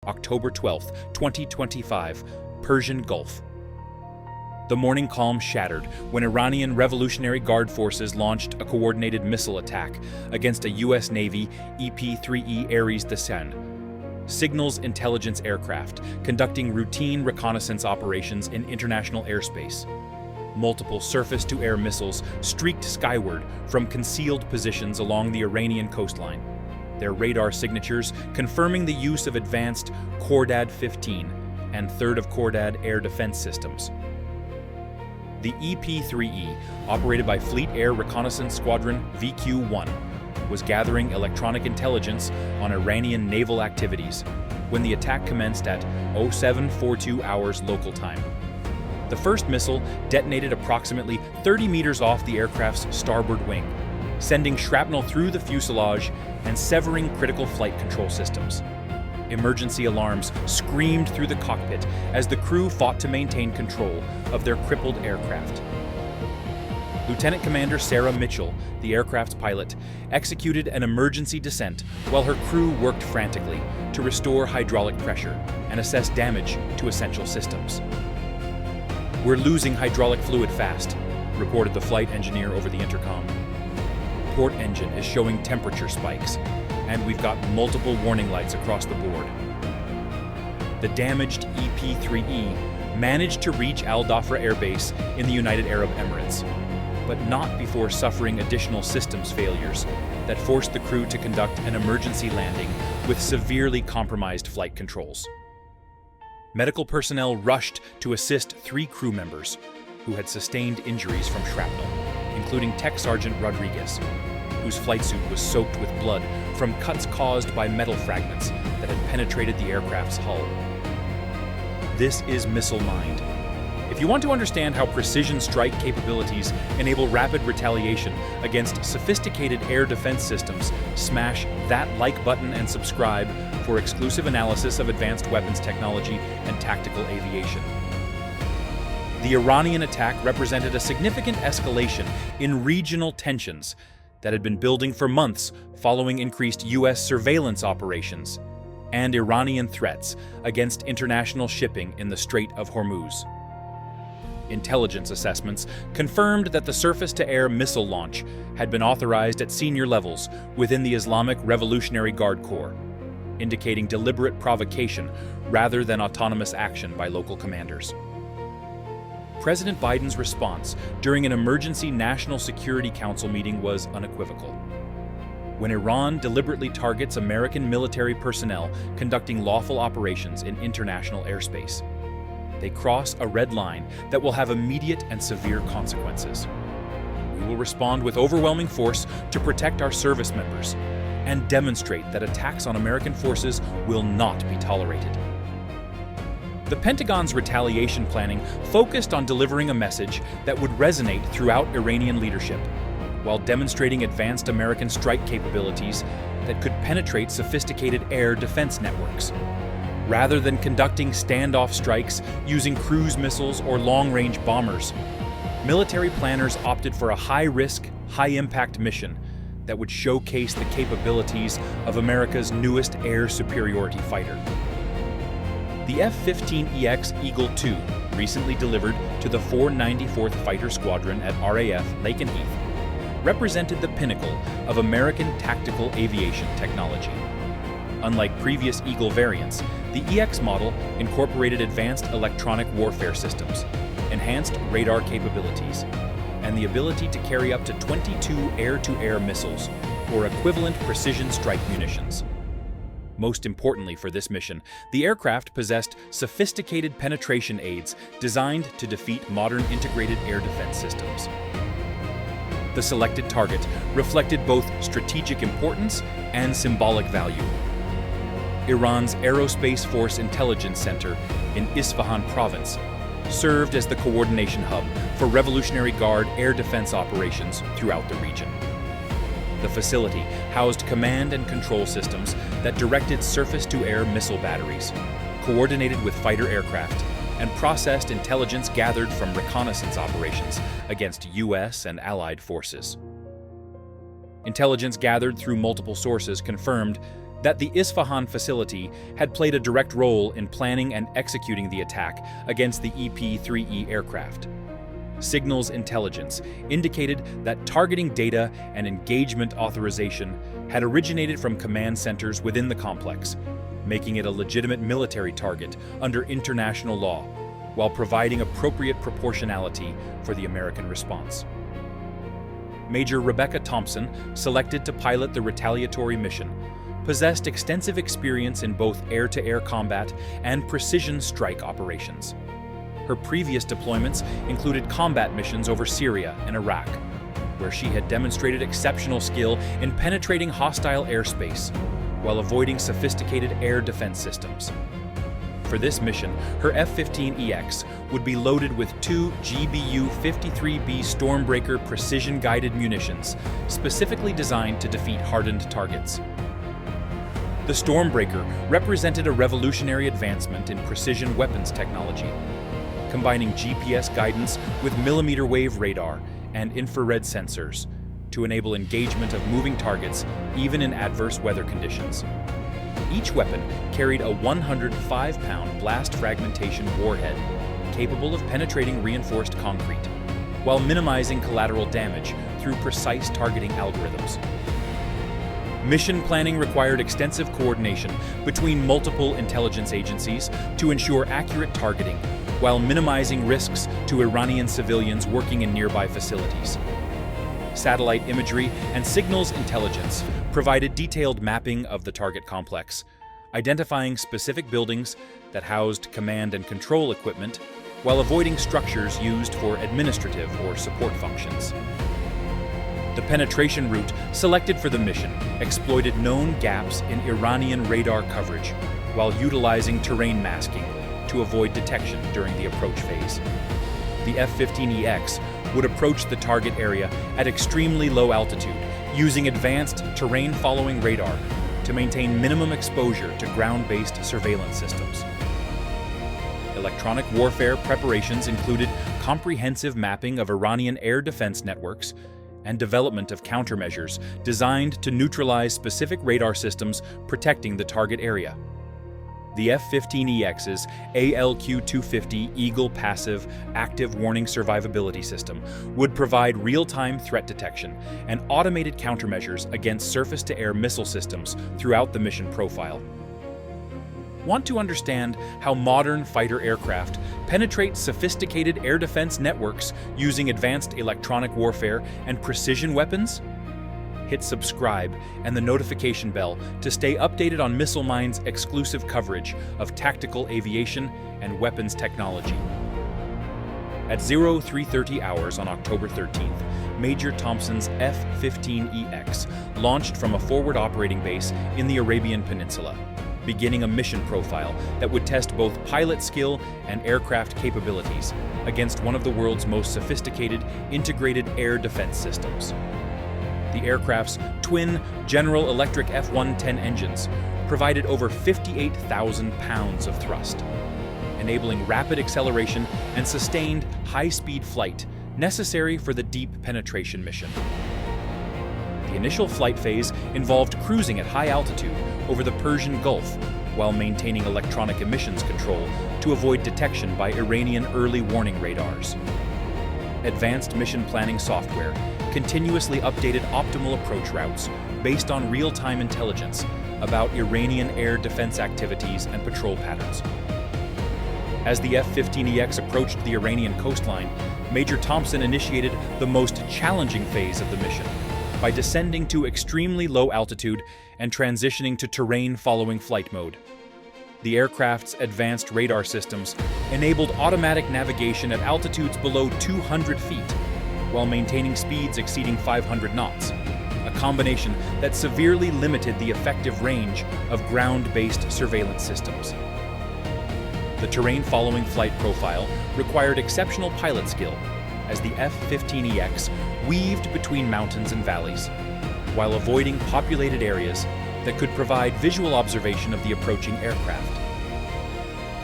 October 12, 2025, Persian Gulf. The morning calm shattered when Iranian Revolutionary Guard forces launched a coordinated missile attack against a U.S. Navy F-15EX Aries II signals intelligence aircraft conducting routine reconnaissance operations in international airspace. Multiple surface-to-air missiles streaked skyward from concealed positions along the Iranian coastline, their radar signatures confirming the use of advanced Khordad-15 and third of Khordad air defense systems. The F-15E, operated by Fleet Air Reconnaissance Squadron VQ-1, was gathering electronic intelligence on Iranian naval activities when the attack commenced at 0742 hours local time. The first missile detonated approximately 30 meters off the aircraft's starboard wing, sending shrapnel through the fuselage and severing critical flight control systems. Emergency alarms screamed through the cockpit as the crew fought to maintain control of their crippled aircraft. Lieutenant Commander Sarah Mitchell, the aircraft's pilot, executed an emergency descent while her crew worked frantically to restore hydraulic pressure and assess damage to essential systems. "We're losing hydraulic fluid fast," reported the flight engineer over the intercom. "Port engine is showing temperature spikes, and we've got multiple warning lights across the board." The damaged F-15E managed to reach Al Dhafra Air Base in the United Arab Emirates, but not before suffering additional systems failures that forced the crew to conduct an emergency landing with severely compromised flight controls. Medical personnel rushed to assist 3 crew members who had sustained injuries from shrapnel, including Tech Sergeant Rodriguez, whose flight suit was soaked with blood from cuts caused by metal fragments that had penetrated the aircraft's hull. This is Missile Mind. If you want to understand how precision strike capabilities enable rapid retaliation against sophisticated air defense systems, smash that like button and subscribe for exclusive analysis of advanced weapons technology and tactical aviation. The Iranian attack represented a significant escalation in regional tensions that had been building for months following increased U.S. surveillance operations and Iranian threats against international shipping in the Strait of Hormuz. Intelligence assessments confirmed that the surface-to-air missile launch had been authorized at senior levels within the Islamic Revolutionary Guard Corps, indicating deliberate provocation rather than autonomous action by local commanders. President Biden's response during an emergency National Security Council meeting was unequivocal. When Iran deliberately targets American military personnel conducting lawful operations in international airspace, they cross a red line that will have immediate and severe consequences. We will respond with overwhelming force to protect our service members and demonstrate that attacks on American forces will not be tolerated. The Pentagon's retaliation planning focused on delivering a message that would resonate throughout Iranian leadership, while demonstrating advanced American strike capabilities that could penetrate sophisticated air defense networks. Rather than conducting standoff strikes using cruise missiles or long-range bombers, military planners opted for a high-risk, high-impact mission that would showcase the capabilities of America's newest air superiority fighter. The F-15EX Eagle II, recently delivered to the 494th Fighter Squadron at RAF Lakenheath, represented the pinnacle of American tactical aviation technology. Unlike previous Eagle variants, the EX model incorporated advanced electronic warfare systems, enhanced radar capabilities, and the ability to carry up to 22 air-to-air missiles, or equivalent precision strike munitions. Most importantly for this mission, the aircraft possessed sophisticated penetration aids designed to defeat modern integrated air defense systems. The selected target reflected both strategic importance and symbolic value. Iran's Aerospace Force Intelligence Center in Isfahan province served as the coordination hub for Revolutionary Guard air defense operations throughout the region. The facility housed command and control systems that directed surface-to-air missile batteries, coordinated with fighter aircraft, and processed intelligence gathered from reconnaissance operations against U.S. and allied forces. Intelligence gathered through multiple sources confirmed that the Isfahan facility had played a direct role in planning and executing the attack against the EP-3E aircraft. Signals intelligence indicated that targeting data and engagement authorization had originated from command centers within the complex, making it a legitimate military target under international law, while providing appropriate proportionality for the American response. Major Rebecca Thompson, selected to pilot the retaliatory mission, possessed extensive experience in both air-to-air combat and precision strike operations. Her previous deployments included combat missions over Syria and Iraq, where she had demonstrated exceptional skill in penetrating hostile airspace while avoiding sophisticated air defense systems. For this mission, her F-15EX would be loaded with 2 GBU-53B StormBreaker precision-guided munitions, specifically designed to defeat hardened targets. The StormBreaker represented a revolutionary advancement in precision weapons technology, combining GPS guidance with millimeter-wave radar and infrared sensors to enable engagement of moving targets even in adverse weather conditions. Each weapon carried a 105-pound blast fragmentation warhead capable of penetrating reinforced concrete, while minimizing collateral damage through precise targeting algorithms. Mission planning required extensive coordination between multiple intelligence agencies to ensure accurate targeting, while minimizing risks to Iranian civilians working in nearby facilities. Satellite imagery and signals intelligence provided detailed mapping of the target complex, identifying specific buildings that housed command and control equipment, while avoiding structures used for administrative or support functions. The penetration route selected for the mission exploited known gaps in Iranian radar coverage, while utilizing terrain masking to avoid detection during the approach phase. The F-15EX would approach the target area at extremely low altitude, using advanced terrain-following radar to maintain minimum exposure to ground-based surveillance systems. Electronic warfare preparations included comprehensive mapping of Iranian air defense networks and development of countermeasures designed to neutralize specific radar systems protecting the target area. The F-15EX's ALQ-250 Eagle passive active warning survivability system would provide real-time threat detection and automated countermeasures against surface-to-air missile systems throughout the mission profile. Want to understand how modern fighter aircraft penetrate sophisticated air defense networks using advanced electronic warfare and precision weapons? Hit subscribe and the notification bell to stay updated on Missile Mind's exclusive coverage of tactical aviation and weapons technology. At 0330 hours on October 13th, Major Thompson's F-15EX launched from a forward operating base in the Arabian Peninsula, beginning a mission profile that would test both pilot skill and aircraft capabilities against one of the world's most sophisticated integrated air defense systems. The aircraft's twin General Electric F-110 engines provided over 58,000 pounds of thrust, enabling rapid acceleration and sustained high-speed flight necessary for the deep penetration mission. The initial flight phase involved cruising at high altitude over the Persian Gulf while maintaining electronic emissions control to avoid detection by Iranian early warning radars. Advanced mission planning software continuously updated optimal approach routes based on real-time intelligence about Iranian air defense activities and patrol patterns. As the F-15EX approached the Iranian coastline, Major Thompson initiated the most challenging phase of the mission by descending to extremely low altitude and transitioning to terrain-following flight mode. The aircraft's advanced radar systems enabled automatic navigation at altitudes below 200 feet, while maintaining speeds exceeding 500 knots, a combination that severely limited the effective range of ground-based surveillance systems. The terrain-following flight profile required exceptional pilot skill, as the F-15EX weaved between mountains and valleys, while avoiding populated areas that could provide visual observation of the approaching aircraft.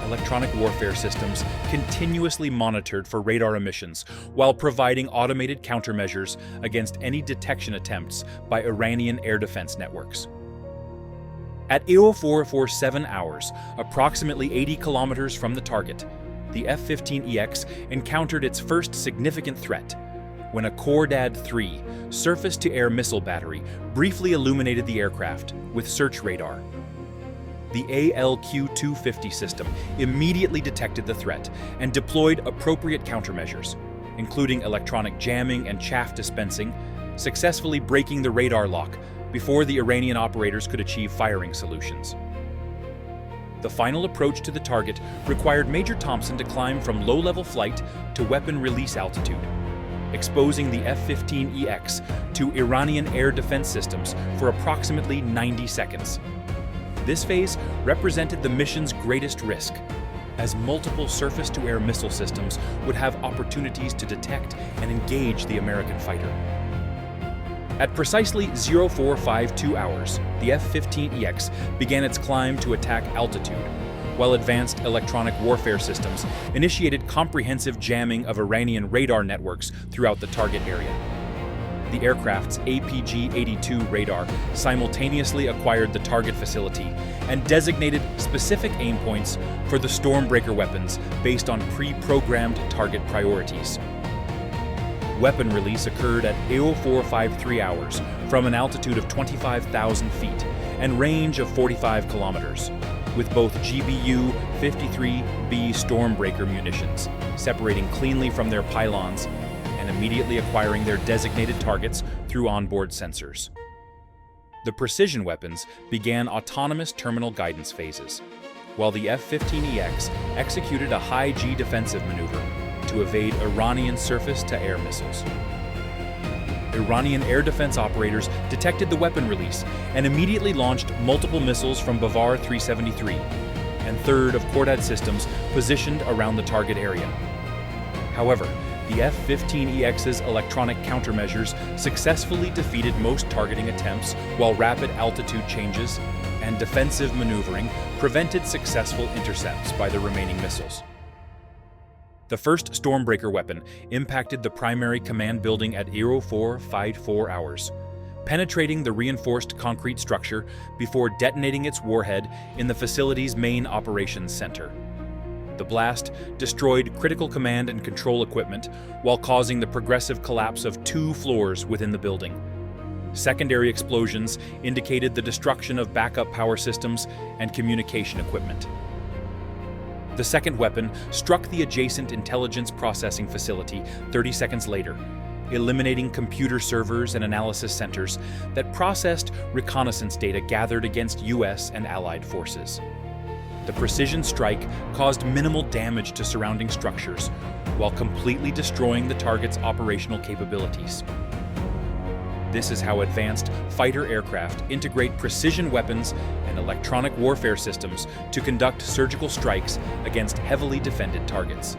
Electronic warfare systems continuously monitored for radar emissions while providing automated countermeasures against any detection attempts by Iranian air defense networks. At 0447 hours, approximately 80 kilometers from the target, the F-15EX encountered its first significant threat when a Khordad-3 surface-to-air missile battery briefly illuminated the aircraft with search radar. The ALQ-250 system immediately detected the threat and deployed appropriate countermeasures, including electronic jamming and chaff dispensing, successfully breaking the radar lock before the Iranian operators could achieve firing solutions. The final approach to the target required Major Thompson to climb from low-level flight to weapon release altitude, exposing the F-15EX to Iranian air defense systems for approximately 90 seconds. This phase represented the mission's greatest risk, as multiple surface-to-air missile systems would have opportunities to detect and engage the American fighter. At precisely 0452 hours, the F-15EX began its climb to attack altitude, while advanced electronic warfare systems initiated comprehensive jamming of Iranian radar networks throughout the target area. The aircraft's APG-82 radar simultaneously acquired the target facility and designated specific aim points for the StormBreaker weapons based on pre-programmed target priorities. Weapon release occurred at 0453 hours from an altitude of 25,000 feet and range of 45 kilometers, with both GBU 53B StormBreaker munitions separating cleanly from their pylons and immediately acquiring their designated targets through onboard sensors. The precision weapons began autonomous terminal guidance phases, while the F-15EX executed a high-G defensive maneuver to evade Iranian surface-to-air missiles. Iranian air defense operators detected the weapon release and immediately launched multiple missiles from Bavar 373 and third of Khordad systems positioned around the target area. However, the F-15EX's electronic countermeasures successfully defeated most targeting attempts, while rapid altitude changes and defensive maneuvering prevented successful intercepts by the remaining missiles. The first StormBreaker weapon impacted the primary command building at 0454 hours, penetrating the reinforced concrete structure before detonating its warhead in the facility's main operations center. The blast destroyed critical command and control equipment while causing the progressive collapse of 2 floors within the building. Secondary explosions indicated the destruction of backup power systems and communication equipment. The second weapon struck the adjacent intelligence processing facility 30 seconds later, eliminating computer servers and analysis centers that processed reconnaissance data gathered against U.S. and allied forces. The precision strike caused minimal damage to surrounding structures, while completely destroying the target's operational capabilities. This is how advanced fighter aircraft integrate precision weapons and electronic warfare systems to conduct surgical strikes against heavily defended targets.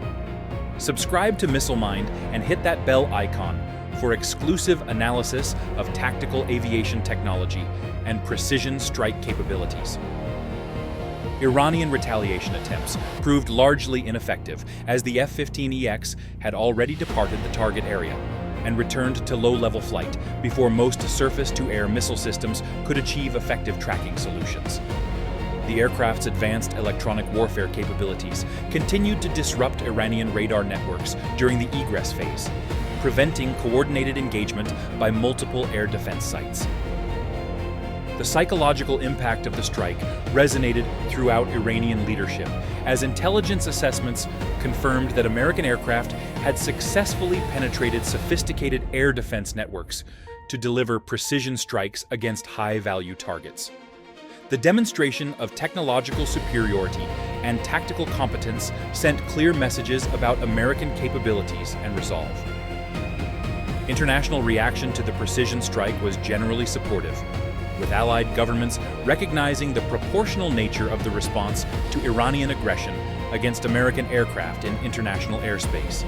Subscribe to Missile Mind and hit that bell icon for exclusive analysis of tactical aviation technology and precision strike capabilities. Iranian retaliation attempts proved largely ineffective, as the F-15EX had already departed the target area and returned to low-level flight before most surface-to-air missile systems could achieve effective tracking solutions. The aircraft's advanced electronic warfare capabilities continued to disrupt Iranian radar networks during the egress phase, preventing coordinated engagement by multiple air defense sites. The psychological impact of the strike resonated throughout Iranian leadership, as intelligence assessments confirmed that American aircraft had successfully penetrated sophisticated air defense networks to deliver precision strikes against high-value targets. The demonstration of technological superiority and tactical competence sent clear messages about American capabilities and resolve. International reaction to the precision strike was generally supportive, with allied governments recognizing the proportional nature of the response to Iranian aggression against American aircraft in international airspace.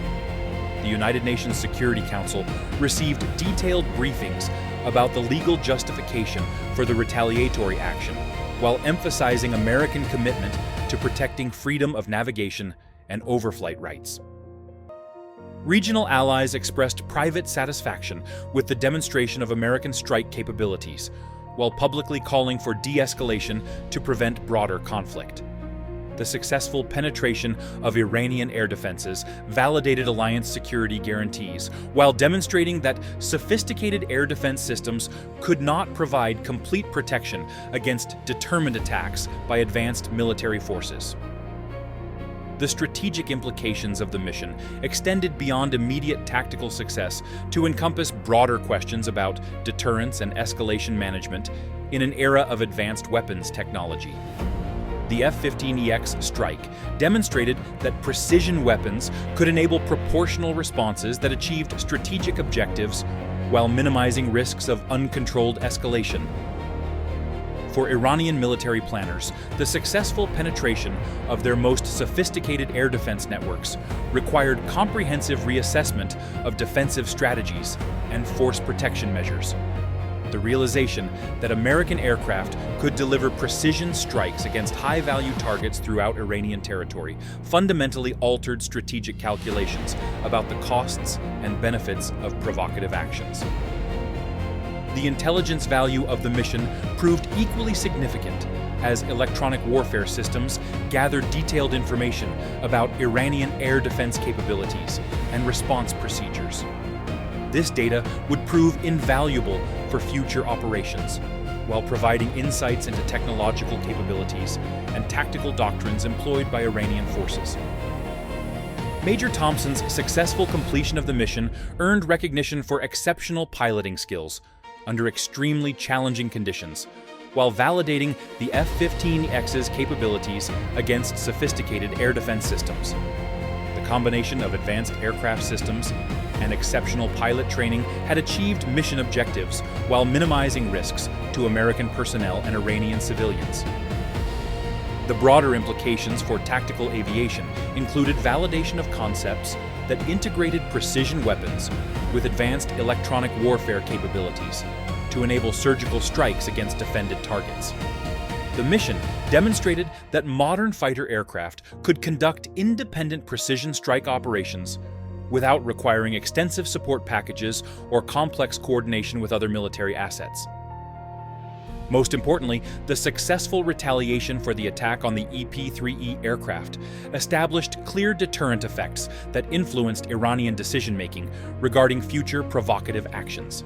The United Nations Security Council received detailed briefings about the legal justification for the retaliatory action, while emphasizing American commitment to protecting freedom of navigation and overflight rights. Regional allies expressed private satisfaction with the demonstration of American strike capabilities, while publicly calling for de-escalation to prevent broader conflict. The successful penetration of Iranian air defenses validated alliance security guarantees, while demonstrating that sophisticated air defense systems could not provide complete protection against determined attacks by advanced military forces. The strategic implications of the mission extended beyond immediate tactical success to encompass broader questions about deterrence and escalation management in an era of advanced weapons technology. The F-15EX strike demonstrated that precision weapons could enable proportional responses that achieved strategic objectives while minimizing risks of uncontrolled escalation. For Iranian military planners, the successful penetration of their most sophisticated air defense networks required comprehensive reassessment of defensive strategies and force protection measures. The realization that American aircraft could deliver precision strikes against high-value targets throughout Iranian territory fundamentally altered strategic calculations about the costs and benefits of provocative actions. The intelligence value of the mission proved equally significant as electronic warfare systems gathered detailed information about Iranian air defense capabilities and response procedures. This data would prove invaluable for future operations, while providing insights into technological capabilities and tactical doctrines employed by Iranian forces. Major Thompson's successful completion of the mission earned recognition for exceptional piloting skills under extremely challenging conditions, while validating the F-15EX's capabilities against sophisticated air defense systems. The combination of advanced aircraft systems and exceptional pilot training had achieved mission objectives while minimizing risks to American personnel and Iranian civilians. The broader implications for tactical aviation included validation of concepts that integrated precision weapons with advanced electronic warfare capabilities to enable surgical strikes against defended targets. The mission demonstrated that modern fighter aircraft could conduct independent precision strike operations without requiring extensive support packages or complex coordination with other military assets. Most importantly, the successful retaliation for the attack on the EP-3E aircraft established clear deterrent effects that influenced Iranian decision-making regarding future provocative actions.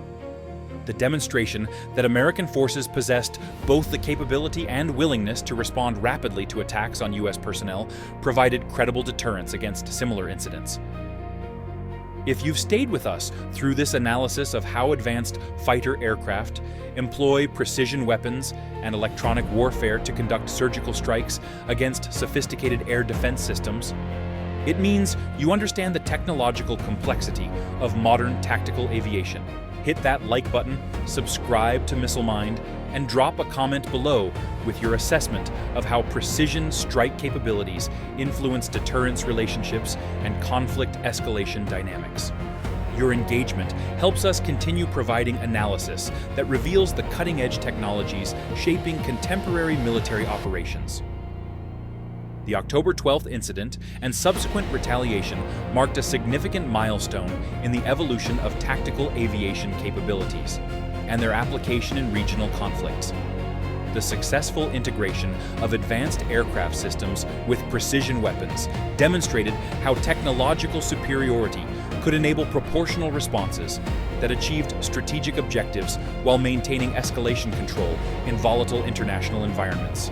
The demonstration that American forces possessed both the capability and willingness to respond rapidly to attacks on U.S. personnel provided credible deterrence against similar incidents. If you've stayed with us through this analysis of how advanced fighter aircraft employ precision weapons and electronic warfare to conduct surgical strikes against sophisticated air defense systems, it means you understand the technological complexity of modern tactical aviation. Hit that like button, subscribe to Missile Mind, and drop a comment below with your assessment of how precision strike capabilities influence deterrence relationships and conflict escalation dynamics. Your engagement helps us continue providing analysis that reveals the cutting-edge technologies shaping contemporary military operations. The October 12th incident and subsequent retaliation marked a significant milestone in the evolution of tactical aviation capabilities and their application in regional conflicts. The successful integration of advanced aircraft systems with precision weapons demonstrated how technological superiority could enable proportional responses that achieved strategic objectives while maintaining escalation control in volatile international environments.